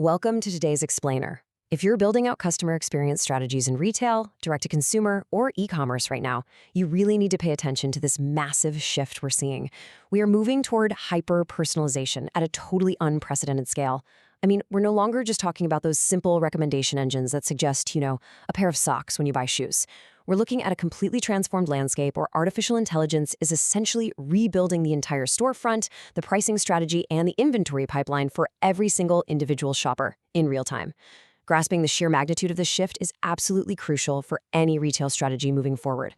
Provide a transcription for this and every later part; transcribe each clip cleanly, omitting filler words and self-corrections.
Welcome to today's Explainer. If you're building out customer experience strategies in retail, direct-to-consumer, or e-commerce right now, you really need to pay attention to this massive shift we're seeing. We are moving toward hyper-personalization at a totally unprecedented scale. I mean, we're no longer just talking about those simple recommendation engines that suggest, a pair of socks when you buy shoes. We're looking at a completely transformed landscape where artificial intelligence is essentially rebuilding the entire storefront, the pricing strategy, and the inventory pipeline for every single individual shopper in real time. Grasping the sheer magnitude of this shift is absolutely crucial for any retail strategy moving forward.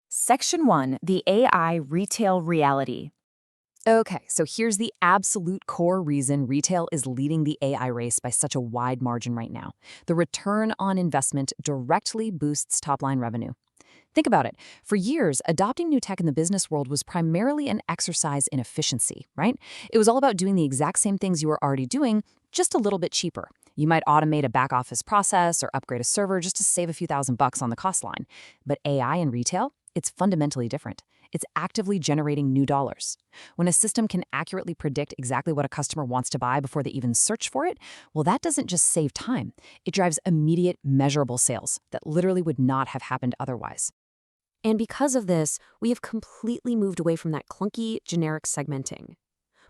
Section 1, the AI Retail Reality. Okay, so here's the absolute core reason retail is leading the AI race by such a wide margin right now. The return on investment directly boosts top-line revenue. Think about it. For years, adopting new tech in the business world was primarily an exercise in efficiency, right? It was all about doing the exact same things you were already doing, just a little bit cheaper. You might automate a back-office process or upgrade a server just to save a few $1,000s on the cost line. But AI in retail? It's fundamentally different. It's actively generating new dollars. When a system can accurately predict exactly what a customer wants to buy before they even search for it, well, that doesn't just save time. It drives immediate, measurable sales that literally would not have happened otherwise. And because of this, we have completely moved away from that clunky, generic segmenting.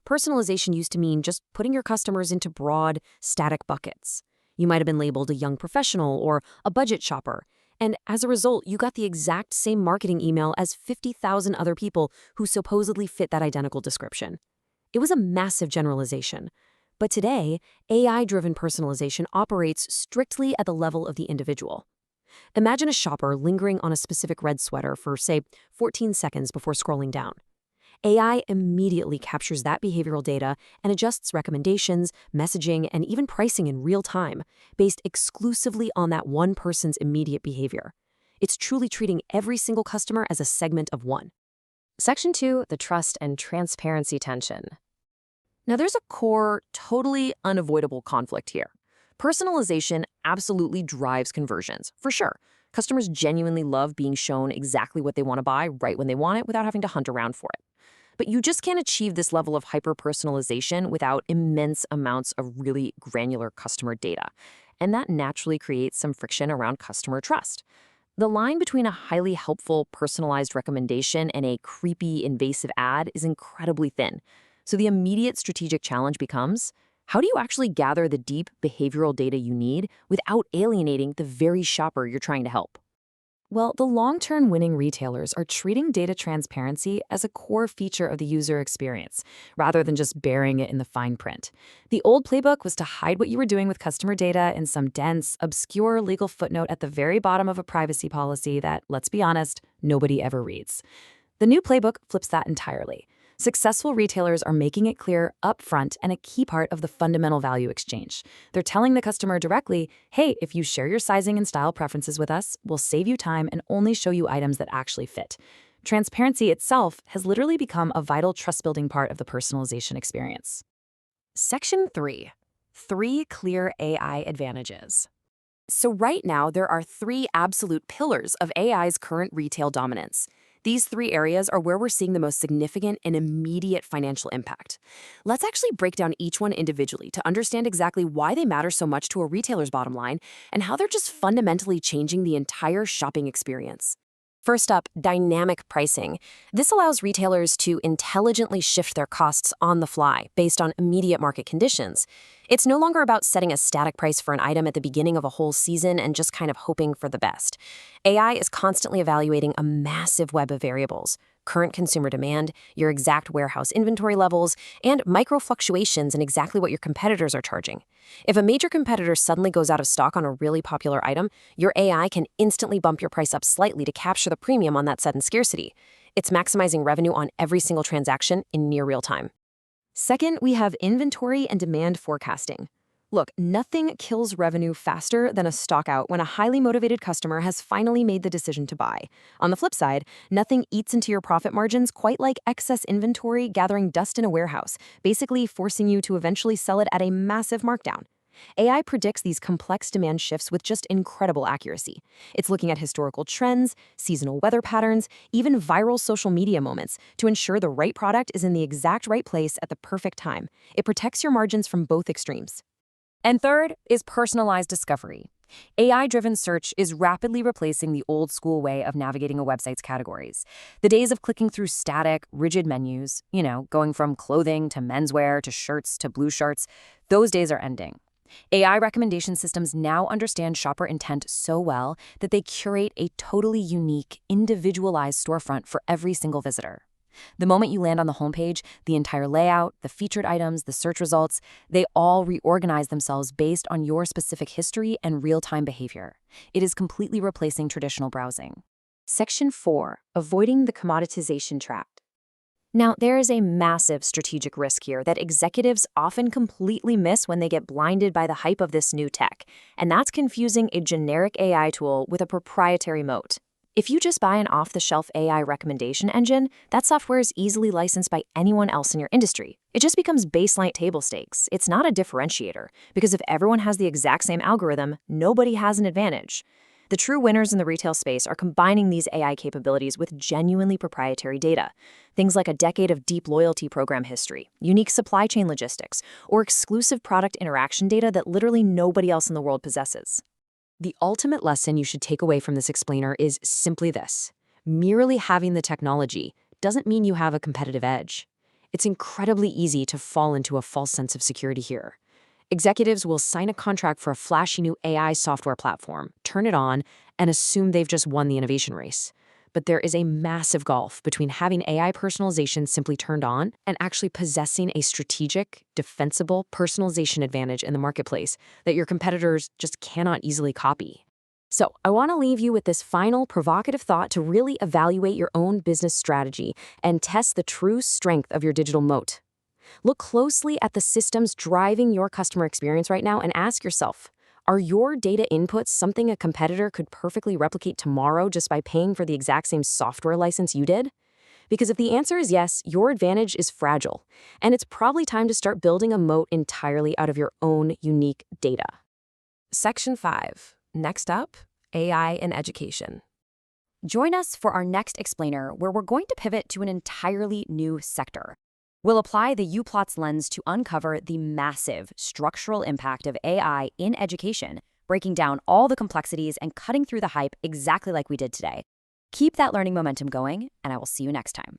Personalization used to mean just putting your customers into broad, static buckets. You might have been labeled a young professional or a budget shopper, and as a result, you got the exact same marketing email as 50,000 other people who supposedly fit that identical description. It was a massive generalization. But today, AI-driven personalization operates strictly at the level of the individual. Imagine a shopper lingering on a specific red sweater for, say, 14 seconds before scrolling down. AI immediately captures that behavioral data and adjusts recommendations, messaging, and even pricing in real time, based exclusively on that one person's immediate behavior. It's truly treating every single customer as a segment of one. Section 2, the trust and transparency tension. Now there's a core, totally unavoidable conflict here. Personalization absolutely drives conversions, for sure. Customers genuinely love being shown exactly what they want to buy right when they want it without having to hunt around for it. But you just can't achieve this level of hyper-personalization without immense amounts of really granular customer data. And that naturally creates some friction around customer trust. The line between a highly helpful, personalized recommendation and a creepy, invasive ad is incredibly thin. So the immediate strategic challenge becomes, how do you actually gather the deep behavioral data you need without alienating the very shopper you're trying to help? Well, the long-term winning retailers are treating data transparency as a core feature of the user experience, rather than just burying it in the fine print. The old playbook was to hide what you were doing with customer data in some dense, obscure legal footnote at the very bottom of a privacy policy that, let's be honest, nobody ever reads. The new playbook flips that entirely. Successful retailers are making it clear upfront and a key part of the fundamental value exchange. They're telling the customer directly, hey, if you share your sizing and style preferences with us, we'll save you time and only show you items that actually fit. Transparency itself has literally become a vital trust-building part of the personalization experience. Section 3. 3 clear AI advantages. So right now, there are 3 absolute pillars of AI's current retail dominance. These 3 areas are where we're seeing the most significant and immediate financial impact. Let's actually break down each one individually to understand exactly why they matter so much to a retailer's bottom line and how they're just fundamentally changing the entire shopping experience. First up, dynamic pricing. This allows retailers to intelligently shift their costs on the fly based on immediate market conditions. It's no longer about setting a static price for an item at the beginning of a whole season and just kind of hoping for the best. AI is constantly evaluating a massive web of variables: current consumer demand, your exact warehouse inventory levels, and micro fluctuations in exactly what your competitors are charging. If a major competitor suddenly goes out of stock on a really popular item, your AI can instantly bump your price up slightly to capture the premium on that sudden scarcity. It's maximizing revenue on every single transaction in near real time. Second, we have inventory and demand forecasting. Look, nothing kills revenue faster than a stock out when a highly motivated customer has finally made the decision to buy. On the flip side, nothing eats into your profit margins quite like excess inventory gathering dust in a warehouse, basically forcing you to eventually sell it at a massive markdown. AI predicts these complex demand shifts with just incredible accuracy. It's looking at historical trends, seasonal weather patterns, even viral social media moments to ensure the right product is in the exact right place at the perfect time. It protects your margins from both extremes. And third is personalized discovery. AI-driven search is rapidly replacing the old-school way of navigating a website's categories. The days of clicking through static, rigid menus, going from clothing to menswear to shirts to blue shirts, those days are ending. AI recommendation systems now understand shopper intent so well that they curate a totally unique, individualized storefront for every single visitor. The moment you land on the homepage, the entire layout, the featured items, the search results, they all reorganize themselves based on your specific history and real-time behavior. It is completely replacing traditional browsing. Section 4. Avoiding the commoditization trap. Now, there is a massive strategic risk here that executives often completely miss when they get blinded by the hype of this new tech, and that's confusing a generic AI tool with a proprietary moat. If you just buy an off-the-shelf AI recommendation engine, that software is easily licensed by anyone else in your industry. It just becomes baseline table stakes. It's not a differentiator, because if everyone has the exact same algorithm, nobody has an advantage. The true winners in the retail space are combining these AI capabilities with genuinely proprietary data. Things like a decade of deep loyalty program history, unique supply chain logistics, or exclusive product interaction data that literally nobody else in the world possesses. The ultimate lesson you should take away from this explainer is simply this. Merely having the technology doesn't mean you have a competitive edge. It's incredibly easy to fall into a false sense of security here. Executives will sign a contract for a flashy new AI software platform, turn it on, and assume they've just won the innovation race. But there is a massive gulf between having AI personalization simply turned on and actually possessing a strategic, defensible personalization advantage in the marketplace that your competitors just cannot easily copy. So I want to leave you with this final provocative thought to really evaluate your own business strategy and test the true strength of your digital moat. Look closely at the systems driving your customer experience right now and ask yourself, are your data inputs something a competitor could perfectly replicate tomorrow just by paying for the exact same software license you did? Because if the answer is yes, your advantage is fragile, and it's probably time to start building a moat entirely out of your own unique data. Section 5. Next up, AI in education. Join us for our next explainer, where we're going to pivot to an entirely new sector. We'll apply the Uplatz lens to uncover the massive structural impact of AI in education, breaking down all the complexities and cutting through the hype exactly like we did today. Keep that learning momentum going, and I will see you next time.